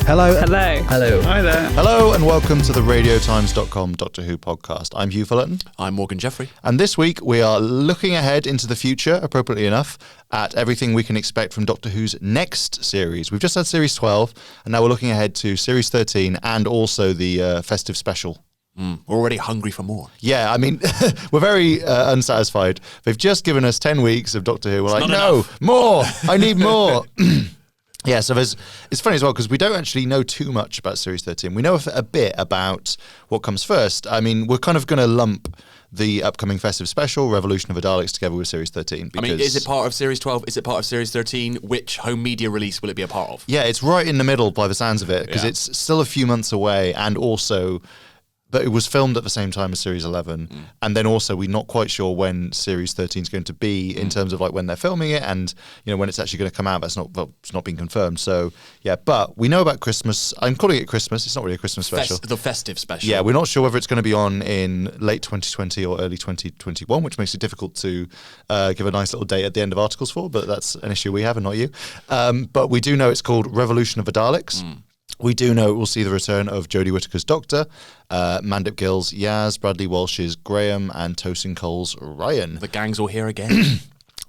Hello. Hello. Hello. Hi there. Hello and welcome to the RadioTimes.com Doctor Who podcast. I'm Hugh Fullerton. I'm Morgan Jeffery. And this week we are looking ahead into the future, appropriately enough, at everything we can expect from Doctor Who's next series. We've just had Series 12 and now we're looking ahead to Series 13 and also the festive special. We're already hungry for more. Yeah, I mean, we're very unsatisfied. They've just given us 10 weeks of Doctor Who. We're like, no, more. I need more. Yeah, so it's funny as well because we don't actually know too much about Series 13. We know a bit about what comes first. I mean, we're kind of going to lump the upcoming festive special, Revolution of the Daleks, together with Series 13. I mean, is it part of Series 12? Is it part of Series 13? Which home media release will it be a part of? Yeah, it's right in the middle by the sounds of it because Yeah. it's still a few months away and also... But it was filmed at the same time as Series 11. And then also we're not quite sure when Series 13 is going to be in terms of like when they're filming it and, you know, when it's actually going to come out. It's not been confirmed. So, yeah, but we know about Christmas. I'm calling it Christmas. It's not really a Christmas special. The festive special. Yeah, we're not sure whether it's going to be on in late 2020 or early 2021, which makes it difficult to give a nice little date at the end of articles for, but that's an issue we have and not you. But we do know it's called Revolution of the Daleks. We do know we'll see the return of Jodie Whittaker's Doctor, Mandip Gill's Yaz, Bradley Walsh's Graham, and Tosin Cole's Ryan. The gang's all here again.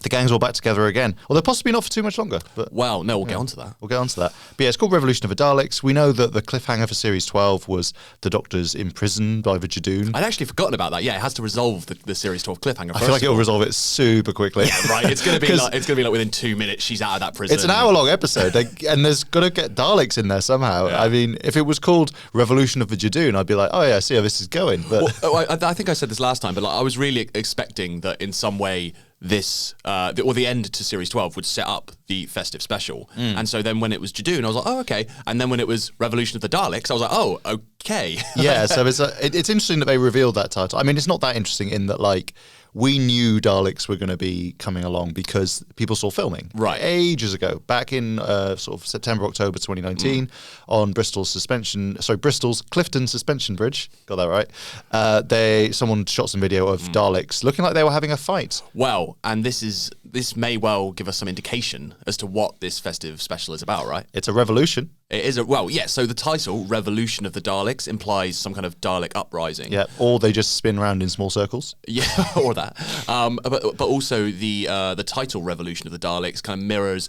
The gang's all back together again. Although possibly not for too much longer. But Well, no, we'll get onto that. we'll get on to that. But yeah, it's called Revolution of the Daleks. We know that the cliffhanger for Series 12 was the Doctor's imprisoned by the Jadoon. I'd actually forgotten about that. Yeah, it has to resolve the Series 12 cliffhanger. I feel like it'll resolve it super quickly. Right, it's gonna be like within 2 minutes she's out of that prison. It's an hour-long episode, and there's got to get Daleks in there somehow. Yeah. I mean, if it was called Revolution of the Jadoon, I'd be like, oh yeah, I see how this is going. But I think I said this last time, but like, I was really expecting that in some way this, the end to Series 12 would set up the festive special. And so then when it was Jadoon, I was like, oh, okay. And then when it was Revolution of the Daleks, I was like, oh, okay. yeah, so it's interesting that they revealed that title. I mean, it's not that interesting in that, like, we knew Daleks were going to be coming along because people saw filming Right. ages ago, back in sort of September, October 2019 on Bristol's Clifton Suspension Bridge. Got that right. Someone shot some video of Daleks looking like they were having a fight. Well, and this may well give us some indication as to what this festive special is about, right? It's a revolution. It is so the title, Revolution of the Daleks, implies some kind of Dalek uprising. Yeah, or they just spin around in small circles. Yeah, or that. But also the title, Revolution of the Daleks, kind of mirrors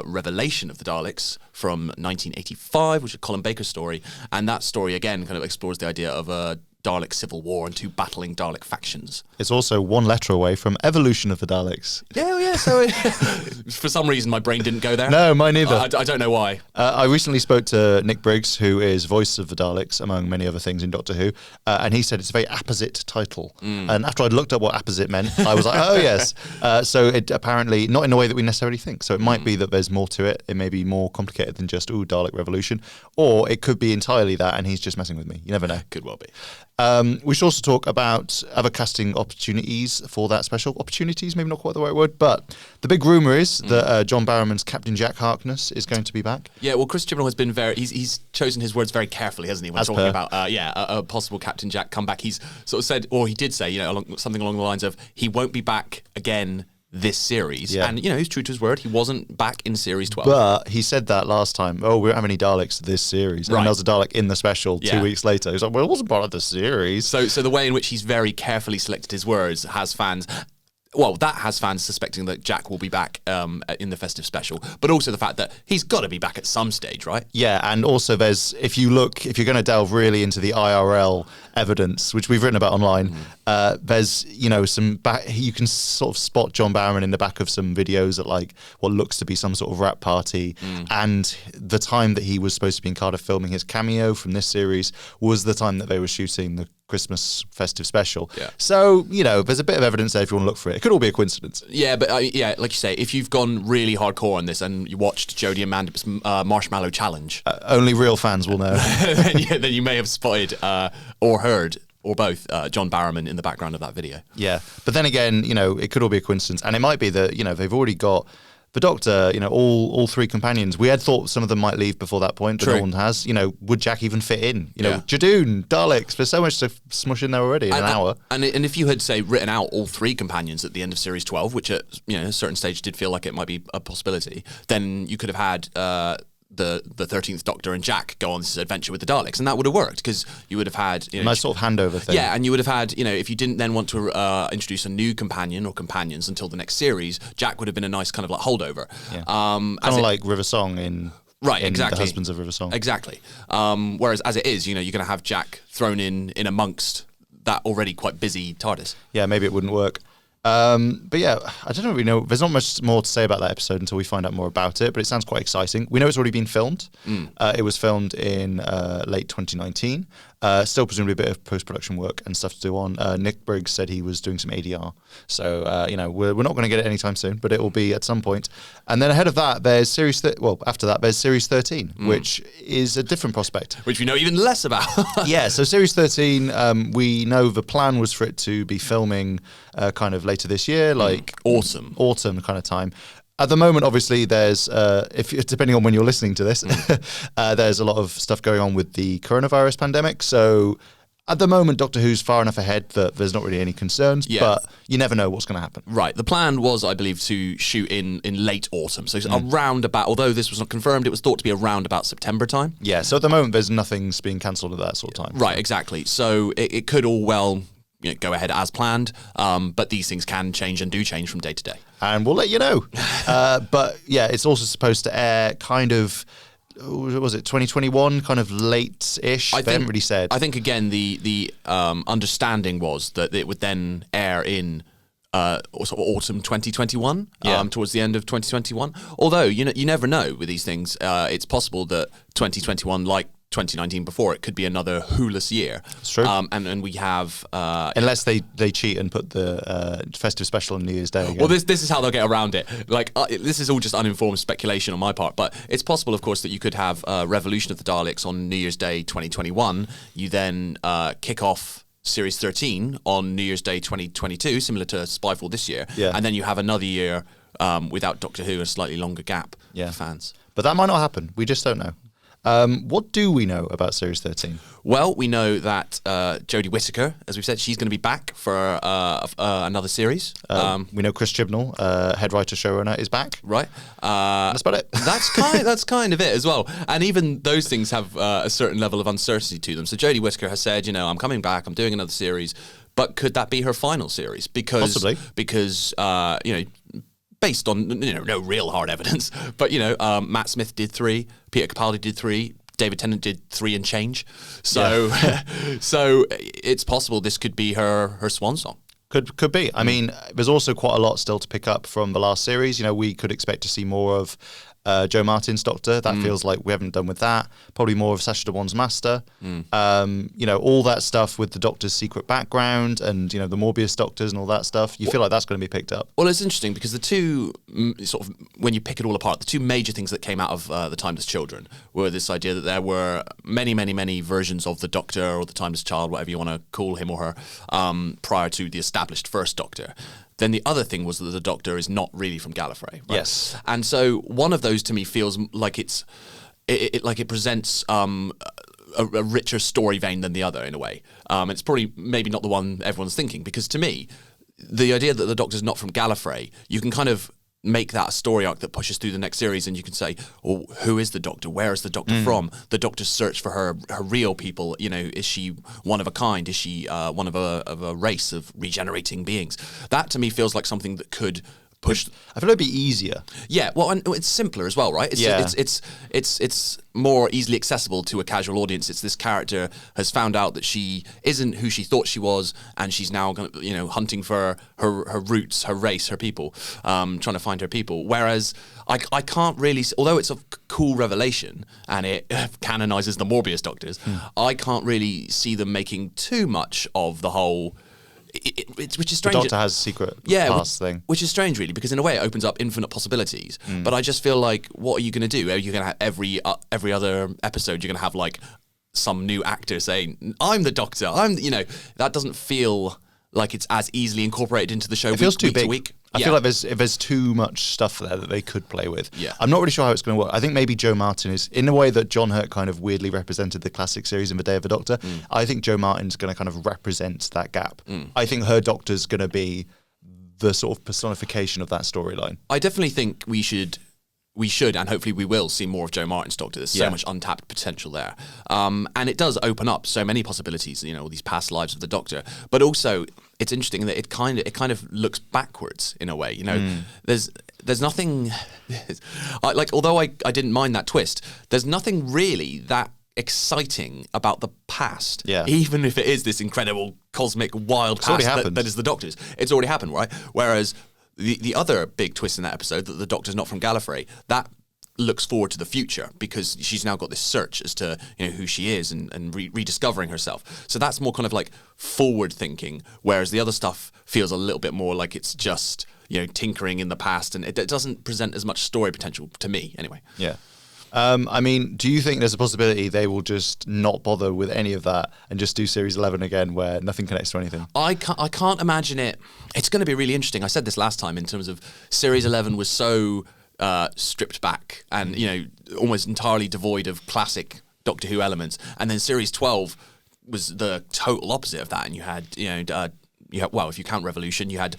Revelation of the Daleks from 1985, which is a Colin Baker story. And that story, again, kind of explores the idea of a Dalek civil war and two battling Dalek factions. It's also one letter away from Evolution of the Daleks. Yeah. So for some reason, my brain didn't go there. No, mine neither. I don't know why. I recently spoke to Nick Briggs, who is voice of the Daleks, among many other things in Doctor Who, and he said it's a very apposite title. And after I'd looked up what apposite meant, I was like, oh, yes. So it apparently, not in a way that we necessarily think. So it might be that there's more to it. It may be more complicated than just, Dalek Revolution. Or it could be entirely that, and he's just messing with me. You never know. Could well be. We should also talk about other casting opportunities for that special. Opportunities, maybe not quite the right word, but the big rumour is that John Barrowman's Captain Jack Harkness is going to be back. Yeah, well, Chris Chibnall has been he's chosen his words very carefully, hasn't he, when talking about a possible Captain Jack comeback. He's sort of said, or he did say, something along the lines of, he won't be back again this series. Yeah. And, he's true to his word. He wasn't back in Series 12. But he said that last time, we don't have any Daleks this series. And Right. there was a Dalek in the special 2 Yeah. weeks later. He's like, well, it wasn't part of the series. So the way in which he's very carefully selected his words has fans... Well, that has fans suspecting that Jack will be back in the festive special, but also the fact that he's got to be back at some stage, right? Yeah, and also if you're going to delve really into the IRL evidence, which we've written about online, there's, you can sort of spot John Barrowman in the back of some videos at like what looks to be some sort of rap party. And the time that he was supposed to be in Cardiff filming his cameo from this series was the time that they were shooting the Christmas festive special. Yeah. So, there's a bit of evidence there if you want to look for it. It could all be a coincidence. Yeah, but like you say, if you've gone really hardcore on this and you watched Jodie and Mandip's Marshmallow Challenge, Only real fans will know. then you may have spotted or heard, or both, John Barrowman in the background of that video. Yeah. But then again, it could all be a coincidence. And it might be that, they've already got the Doctor, all three companions. We had thought some of them might leave before that point, but True. no one has. Would Jack even fit in? Yeah. Jadoon, Daleks, there's so much to smush in there already in an hour. And if you had, say, written out all three companions at the end of Series 12, which at a certain stage did feel like it might be a possibility, then you could have had the 13th Doctor and Jack go on this adventure with the Daleks, and that would have worked because you would have had a nice sort of handover thing. Yeah, and you would have had, if you didn't then want to introduce a new companion or companions until the next series, Jack would have been a nice kind of like holdover. Yeah. Kind of like River Song in exactly. The Husbands of River Song. Exactly. Whereas as it is, you're going to have Jack thrown in amongst that already quite busy TARDIS. Yeah, maybe it wouldn't work. But yeah, I don't really know. There's not much more to say about that episode until we find out more about it, but it sounds quite exciting. We know it's already been filmed. It was filmed in late 2019. Still presumably a bit of post-production work and stuff to do on. Nick Briggs said he was doing some ADR. So, we're not going to get it anytime soon, but it will be at some point. And then ahead of that, there's after that, there's Series 13, which is a different prospect. Which we know even less about. Yeah, so Series 13, we know the plan was for it to be filming kind of later this year, like autumn kind of time. At the moment, obviously, there's depending on when you're listening to this, there's a lot of stuff going on with the coronavirus pandemic. So at the moment, Doctor Who's far enough ahead that there's not really any concerns, but you never know what's going to happen. Right. The plan was, I believe, to shoot in late autumn. So around about, although this was not confirmed, it was thought to be around about September time. Yeah, so at the moment, there's nothing's being cancelled at that sort of time. Right, exactly. So it could all well go ahead as planned, but these things can change and do change from day to day. And we'll let you know. But yeah, it's also supposed to air kind of, was it 2021, kind of late-ish? They haven't really said. I think, again, the understanding was that it would then air in sort of autumn 2021, towards the end of 2021. Although, you never know with these things. It's possible that 2021, like 2019 before, it could be another Who-less year. That's true. And we have... unless they cheat and put the festive special on New Year's Day again. Well, this is how they'll get around it. Like, this is all just uninformed speculation on my part, but it's possible, of course, that you could have Revolution of the Daleks on New Year's Day 2021. You then kick off Series 13 on New Year's Day 2022, similar to Spyfall this year. Yeah. And then you have another year without Doctor Who, a slightly longer gap for fans. But that might not happen. We just don't know. What do we know about Series 13? Well, we know that Jodie Whittaker, as we've said, she's going to be back for another series. We know Chris Chibnall, head writer showrunner, is back. Right. That's about it. That's kind of it as well. And even those things have a certain level of uncertainty to them. So Jodie Whittaker has said, I'm coming back, I'm doing another series. But could that be her final series? Possibly. Because based on no real hard evidence, but Matt Smith did 3, Peter Capaldi did 3, David Tennant did 3 and change. So so it's possible this could be her swan song. Could be. I mean, there's also quite a lot still to pick up from the last series. We could expect to see more of Joe Martin's Doctor. That feels like we haven't done with that. Probably more of Sacha Dhawan's Master. All that stuff with the Doctor's secret background and, the Morbius Doctors and all that stuff. You feel like that's going to be picked up. Well, it's interesting because the two, sort of, when you pick it all apart, the two major things that came out of The Timeless Children were this idea that there were many, many, many versions of the Doctor or the Timeless Child, whatever you want to call him or her, prior to the established first Doctor. Then the other thing was that the Doctor is not really from Gallifrey. Right? Yes. And so one of those to me feels like it presents a richer story vein than the other in a way. It's probably maybe not the one everyone's thinking, because to me, the idea that the Doctor's not from Gallifrey, you can kind of make that a story arc that pushes through the next series, and you can say, well, who is the Doctor? Where is the Doctor from? The Doctor's search for her real people. Is she one of a kind? Is she one of a race of regenerating beings? That to me feels like something that could push. I feel like it'd be easier. Yeah, well, and it's simpler as well, right? It's more easily accessible to a casual audience. It's this character has found out that she isn't who she thought she was, and she's now hunting for her roots, her race, her people, trying to find her people. Whereas I can't really, although it's a cool revelation and it canonizes the Morbius Doctors, I can't really see them making too much of the whole. Which is strange. The Doctor has a secret past thing. Which is strange, really, because in a way it opens up infinite possibilities. But I just feel like, what are you going to do? Are you going to have every other episode, you're going to have like some new actor saying, I'm the Doctor, that doesn't feel like it's as easily incorporated into the show. It feels too big. Week. I feel like there's too much stuff there that they could play with. Yeah. I'm not really sure how it's going to work. I think maybe Joe Martin is, in a way that John Hurt kind of weirdly represented the classic series in The Day of the Doctor, I think Joe Martin's going to kind of represent that gap. I think her Doctor's going to be the sort of personification of that storyline. I definitely think we should we should, and hopefully we will, see more of Joe Martin's Doctor. There's so much untapped potential there. And it does open up so many possibilities, all these past lives of the Doctor. But also, it's interesting that it kind of looks backwards in a way. There's nothing... although I didn't mind that twist, there's nothing really that exciting about the past. Yeah. Even if it is this incredible, cosmic, wild past that is the Doctor's. It's already happened, right? Whereas... The other big twist in that episode, that the Doctor's not from Gallifrey, that looks forward to the future because she's now got this search as to who she is and rediscovering herself. So that's more kind of like forward thinking, whereas the other stuff feels a little bit more like it's just tinkering in the past, and it doesn't present as much story potential to me anyway. Yeah. Do you think there's a possibility they will just not bother with any of that and just do Series 11 again where nothing connects to anything? I can't imagine it. It's going to be really interesting. I said this last time in terms of Series 11 was so stripped back and, almost entirely devoid of classic Doctor Who elements. And then Series 12 was the total opposite of that. And you had, if you count Revolution, you had,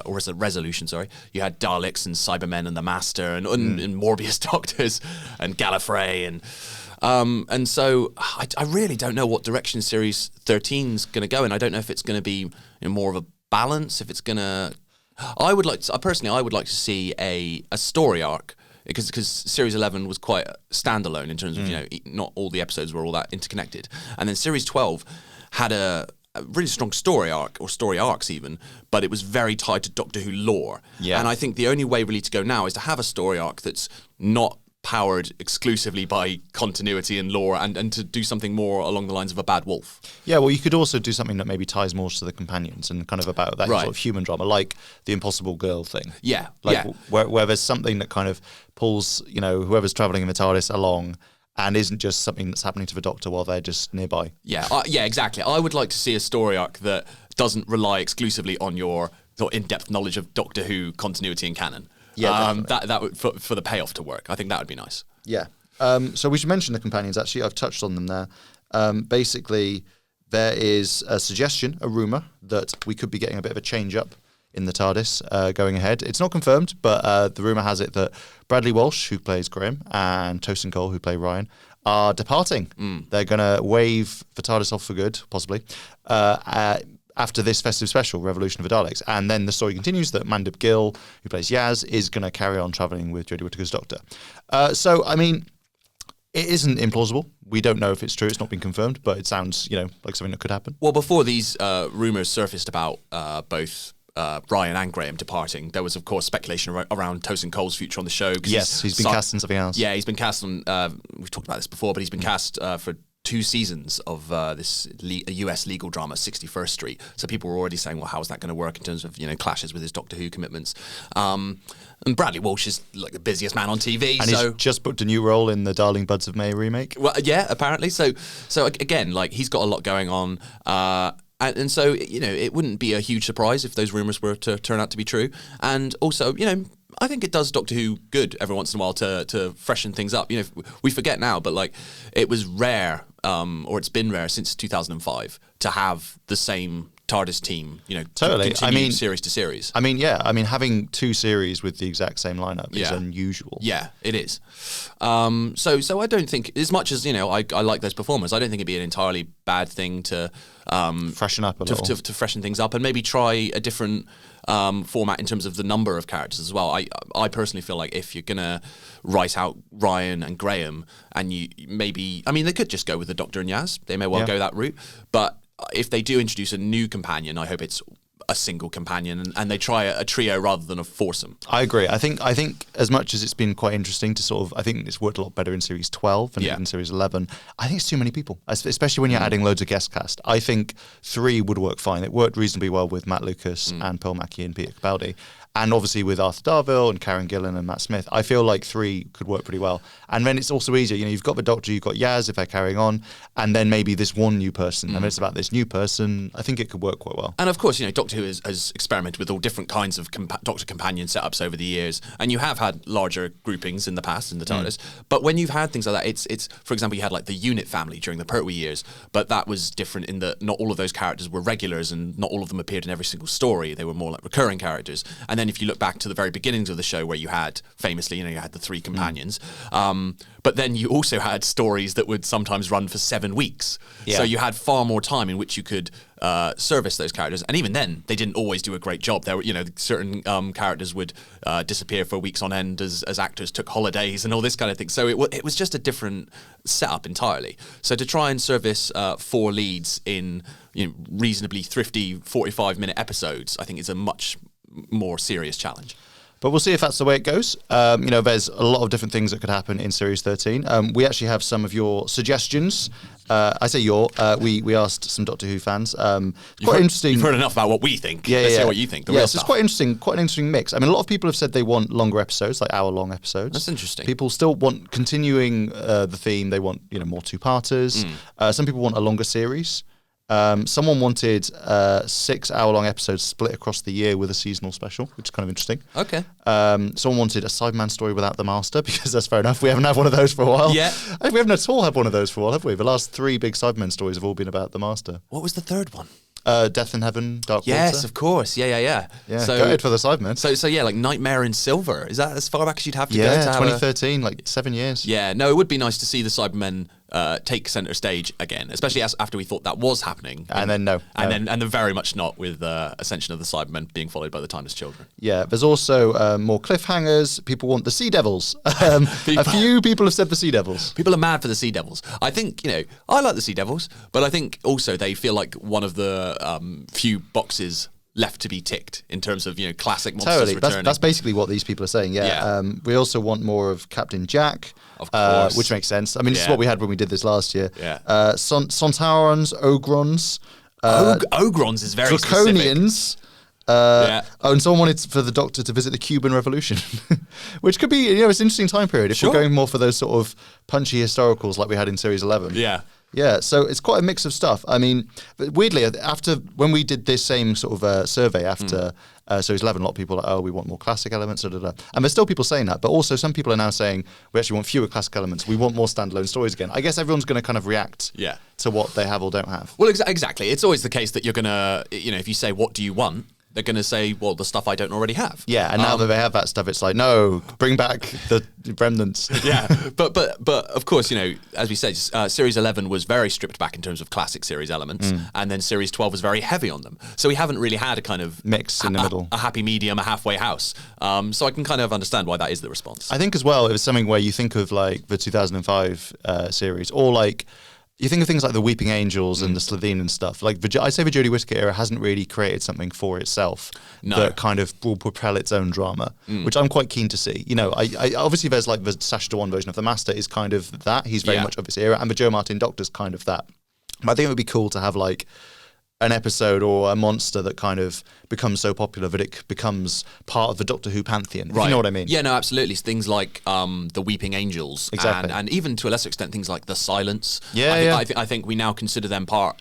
or is it Resolution, sorry, you had Daleks and Cybermen and the Master and Morbius Doctors and Gallifrey and so I really don't know what direction Series 13's going to go in. I don't know if it's going to be more of a balance, if it's going to... I would like to see a story arc, because Series 11 was quite standalone in terms of, not all the episodes were all that interconnected. And then Series 12 had a really strong story arc, or story arcs even, but it was very tied to Doctor Who lore. Yeah. And I think the only way really to go now is to have a story arc that's not powered exclusively by continuity and lore, and to do something more along the lines of a Bad Wolf. Yeah, well, you could also do something that maybe ties more to the companions and kind of about that sort of human drama, like the Impossible Girl thing. Yeah, Where there's something that kind of pulls, whoever's travelling in the TARDIS along, and isn't just something that's happening to the Doctor while they're just nearby. Yeah, exactly. I would like to see a story arc that doesn't rely exclusively on your in-depth knowledge of Doctor Who continuity and canon. Yeah, that would, for the payoff to work. I think that would be nice. Yeah. So we should mention the companions. Actually, I've touched on them there. Basically, there is a suggestion, a rumour, that we could be getting a bit of a change up in the TARDIS going ahead. It's not confirmed, but the rumour has it that Bradley Walsh, who plays Graham, and Tosin Cole, who play Ryan, are departing. They're going to wave the TARDIS off for good, possibly, after this festive special, Revolution of the Daleks. And then the story continues that Mandip Gill, who plays Yaz, is going to carry on travelling with Jodie Whittaker's Doctor. It isn't implausible. We don't know if it's true. It's not been confirmed, but it sounds, like something that could happen. Well, before these rumours surfaced about both Brian and Graham departing, there was, of course, speculation around Tosin Cole's future on the show. Yes, he's been cast in something else. Yeah, he's been cast on, we've talked about this before, but he's been cast for 2 seasons of this US legal drama, 61st Street. So people were already saying, well, how is that going to work in terms of, clashes with his Doctor Who commitments? And Bradley Walsh is like the busiest man on TV. And he's just booked a new role in the Darling Buds of May remake. Well, yeah, apparently. So again, he's got a lot going on. And so, it wouldn't be a huge surprise if those rumours were to turn out to be true. And also, I think it does Doctor Who good every once in a while to freshen things up. We forget now, but it was rare, or it's been rare since 2005 to have the same TARDIS team, totally. Continue series to series. Having 2 series with the exact same lineup is unusual. Yeah, it is. So I don't think, as much as I like those performers, I don't think it'd be an entirely bad thing to freshen up a little, to freshen things up, and maybe try a different format in terms of the number of characters as well. I personally feel like if you're gonna write out Ryan and Graham, and you maybe, they could just go with the Doctor and Yaz. They may well go that route, but if they do introduce a new companion, I hope it's a single companion, and they try a trio rather than a foursome. I agree. I think as much as it's been quite interesting to I think it's worked a lot better in Series 12 and in Series 11. I think it's too many people, especially when you're adding loads of guest cast. I think 3 would work fine. It worked reasonably well with Matt Lucas and Pearl Mackie and Peter Capaldi. And obviously with Arthur Darvill and Karen Gillan and Matt Smith, I feel like 3 could work pretty well. And then it's also easier. You've got the Doctor, you've got Yaz if they're carrying on, and then maybe this one new person. And it's about this new person. I think it could work quite well. And of course, Doctor Who has experimented with all different kinds of Doctor companion setups over the years. And you have had larger groupings in the past in the TARDIS. But when you've had things like that, it's for example, you had the Unit family during the Pertwee years, but that was different in that not all of those characters were regulars and not all of them appeared in every single story. They were more like recurring characters. And then if you look back to the very beginnings of the show, where you had famously, you had the three companions, but then you also had stories that would sometimes run for 7 weeks. Yeah. So you had far more time in which you could service those characters, and even then, they didn't always do a great job. There were, certain characters would disappear for weeks on end as actors took holidays and all this kind of thing. So it was just a different setup entirely. So to try and service 4 leads in reasonably thrifty 45-minute episodes, I think is a much more serious challenge. But we'll see if that's the way it goes. There's a lot of different things that could happen in Series 13. We actually have some of your suggestions. I say we asked some Doctor Who fans. Interesting. You've heard enough about what we think. Yeah, Let's hear what you think. The real stuff. It's quite interesting. Quite an interesting mix. I mean, a lot of people have said they want longer episodes, like hour-long episodes. That's interesting. People still want continuing the theme. They want more two-parters. Some people want a longer series. Someone wanted 6 hour-long episodes split across the year with a seasonal special, which is kind of interesting. Okay. Someone wanted a Cyberman story without the Master, because that's fair enough. We haven't had one of those for a while. Yeah. We haven't at all had one of those for a while, have we? The last 3 big Cyberman stories have all been about the Master. What was the third one? Death in Heaven, Dark Water. Yes, of course. Yeah. So gutted for the Cybermen. So like Nightmare in Silver. Is that as far back as you'd have to go? Yeah, to 2013, like 7 years. Yeah, no, it would be nice to see the Cybermen take centre stage again, especially after we thought that was happening. And then then very much not, with Ascension of the Cybermen being followed by the Timeless Children. Yeah, there's also more cliffhangers. People want the Sea Devils. A few people have said the Sea Devils. People are mad for the Sea Devils. I think, I like the Sea Devils, but I think also they feel like one of the few boxes left to be ticked in terms of classic monsters returning. That's basically what these people are saying. Yeah. We also want more of Captain Jack, of course, which makes sense. I mean, this is what we had when we did this last year. Yeah. Sontarans, Ogrons, Ogrons is very Draconians. Specific. And someone wanted for the Doctor to visit the Cuban Revolution, which could be, it's an interesting time period if we're going more for those sort of punchy historicals like we had in Series 11. Yeah, so it's quite a mix of stuff. I mean, weirdly, when we did this same sort of survey after Series 11, a lot of people were like, we want more classic elements, And there's still people saying that, but also some people are now saying, we actually want fewer classic elements. We want more standalone stories again. I guess everyone's going to kind of react to what they have or don't have. Well, exactly. It's always the case that you're going to, if you say, what do you want? They're going to say, well, the stuff I don't already have. Yeah, and now that they have that stuff, it's like, no, bring back the remnants. Yeah, but of course, as we said, Series 11 was very stripped back in terms of classic series elements, and then Series 12 was very heavy on them. So we haven't really had a kind of mix in the middle, a happy medium, a halfway house. So I can kind of understand why that is the response. I think as well, it was something where you think of like the 2005 series, or like. You think of things like the Weeping Angels and the Slitheen and stuff. Like I say, the Jodie Whittaker era hasn't really created something for itself that kind of will propel its own drama, which I'm quite keen to see. I obviously there's like the Sacha Dhawan version of the Master is kind of that. He's very much of his era, and the Joe Martin Doctor's kind of that. But I think it would be cool to have like an episode or a monster that kind of becomes so popular that it becomes part of the Doctor Who pantheon. Right. You know what I mean? Yeah, no, absolutely. Things like the Weeping Angels, exactly, and even to a lesser extent things like the Silence. I think we now consider them part.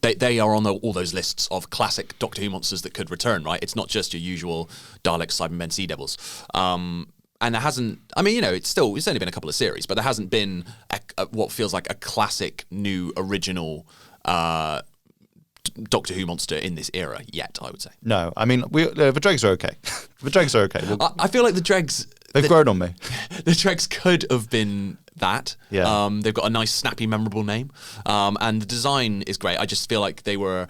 They are on all those lists of classic Doctor Who monsters that could return. Right? It's not just your usual Daleks, Cybermen, Sea Devils. And there hasn't. I mean, it's only been a couple of series, but there hasn't been what feels like a classic, new, original. Doctor Who monster in this era yet, I would say. No, I mean, the dregs are okay. The dregs are okay. I feel like the dregs... They've grown on me. The dregs could have been that. Yeah. They've got a nice, snappy, memorable name. And the design is great. I just feel like they were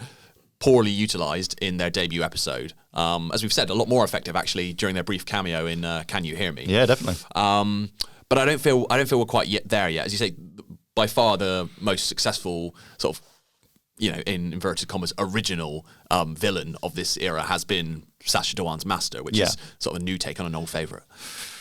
poorly utilised in their debut episode. As we've said, a lot more effective, actually, during their brief cameo in Can You Hear Me? Yeah, definitely. But I don't feel we're quite there yet. As you say, by far the most successful sort of in inverted commas, original villain of this era has been Sacha Dhawan's Master, which is sort of a new take on an old favourite.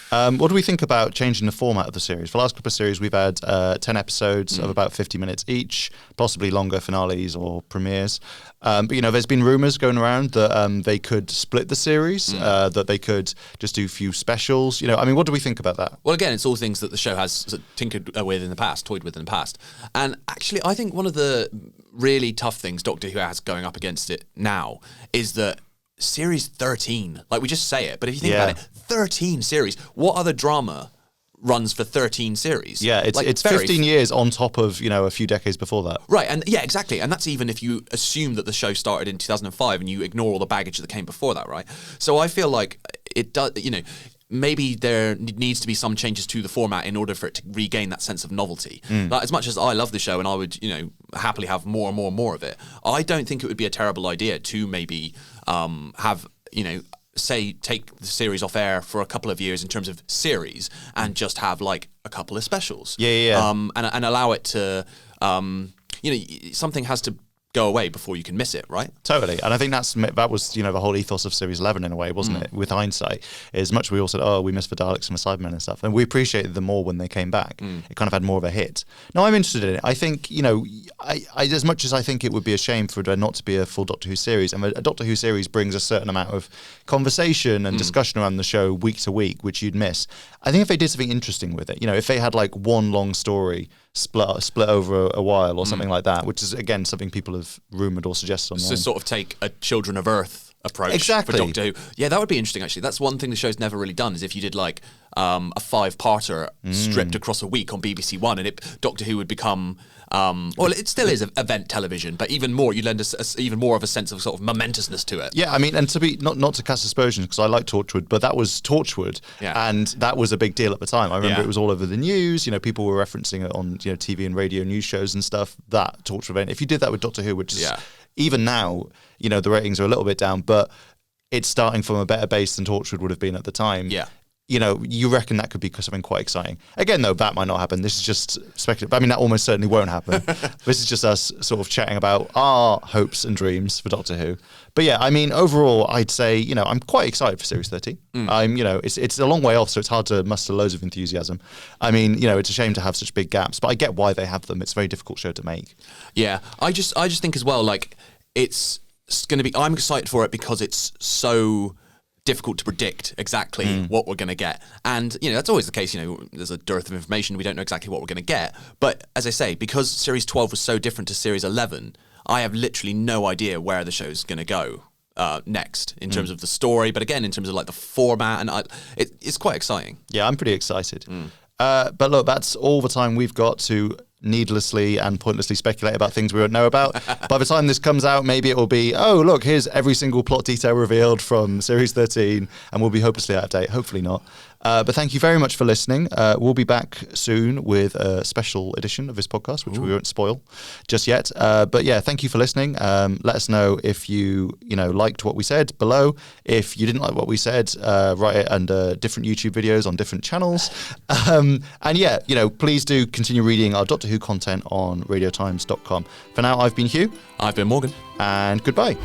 What do we think about changing the format of the series? For the last couple of series, we've had 10 episodes of about 50 minutes each, possibly longer finales or premieres. But, there's been rumours going around that they could split the series, that they could just do a few specials. What do we think about that? Well, again, it's all things that the show has sort of tinkered with in the past, toyed with in the past. And actually, I think one of the really tough things Doctor Who has going up against it now is that Series 13, like we just say it, but if you think about it, 13 series, what other drama runs for 13 series. Yeah, it's 15 years on top of, a few decades before that. Right, and yeah, exactly. And that's even if you assume that the show started in 2005 and you ignore all the baggage that came before that, right? So I feel like it does, maybe there needs to be some changes to the format in order for it to regain that sense of novelty. Like, as much as I love the show and I would, happily have more and more and more of it, I don't think it would be a terrible idea to maybe have, say, take the series off air for a couple of years in terms of series and just have like a couple of specials. Yeah. And allow it to, something has to go away before you can miss it, right? Totally. And I think that was, the whole ethos of Series 11 in a way, wasn't it? With hindsight, as much as we all said, we missed the Daleks and the Cybermen and stuff, and we appreciated them more when they came back. It kind of had more of a hit. No, I'm interested in it. I think, I as much as I think it would be a shame for there not to be a full Doctor Who series, and a Doctor Who series brings a certain amount of conversation and discussion around the show week to week, which you'd miss. I think if they did something interesting with it, if they had like one long story split over a while or something like that, which is again something people have rumoured or suggested online. So sort of take a Children of Earth approach for Doctor Who. Yeah, that would be interesting actually. That's one thing the show's never really done, is if you did like a 5-parter stripped across a week on BBC One, and Doctor Who would become well, it still is event television, but even more, you lend even more of a sense of sort of momentousness to it. Yeah, I mean, and to be not to cast aspersions, because I like Torchwood, but that was Torchwood, and that was a big deal at the time. I remember it was all over the news. People were referencing it on TV and radio news shows and stuff. That Torchwood event. If you did that with Doctor Who, which is even now, the ratings are a little bit down, but it's starting from a better base than Torchwood would have been at the time. Yeah. You reckon that could be something quite exciting. Again, though, that might not happen. This is just speculative. I mean, that almost certainly won't happen. This is just us sort of chatting about our hopes and dreams for Doctor Who. But yeah, I mean, overall, I'd say, I'm quite excited for Series 13. It's a long way off, so it's hard to muster loads of enthusiasm. I mean, it's a shame to have such big gaps, but I get why they have them. It's a very difficult show to make. Yeah, I just think as well, like, it's going to be, I'm excited for it because it's so difficult to predict exactly what we're going to get. And, that's always the case. There's a dearth of information. We don't know exactly what we're going to get. But as I say, because Series 12 was so different to Series 11, I have literally no idea where the show's going to go next in terms of the story. But again, in terms of like the format, and it's quite exciting. Yeah, I'm pretty excited. But look, that's all the time we've got to needlessly and pointlessly speculate about things we don't know about. By the time this comes out, maybe it will be, look, here's every single plot detail revealed from Series 13, and we'll be hopelessly out of date. Hopefully not. But thank you very much for listening. We'll be back soon with a special edition of this podcast, which we won't spoil just yet. But yeah, thank you for listening. Let us know if you liked what we said below. If you didn't like what we said, write it under different YouTube videos on different channels. And yeah, please do continue reading our Doctor Who content on radiotimes.com. For now, I've been Hugh. I've been Morgan. And goodbye.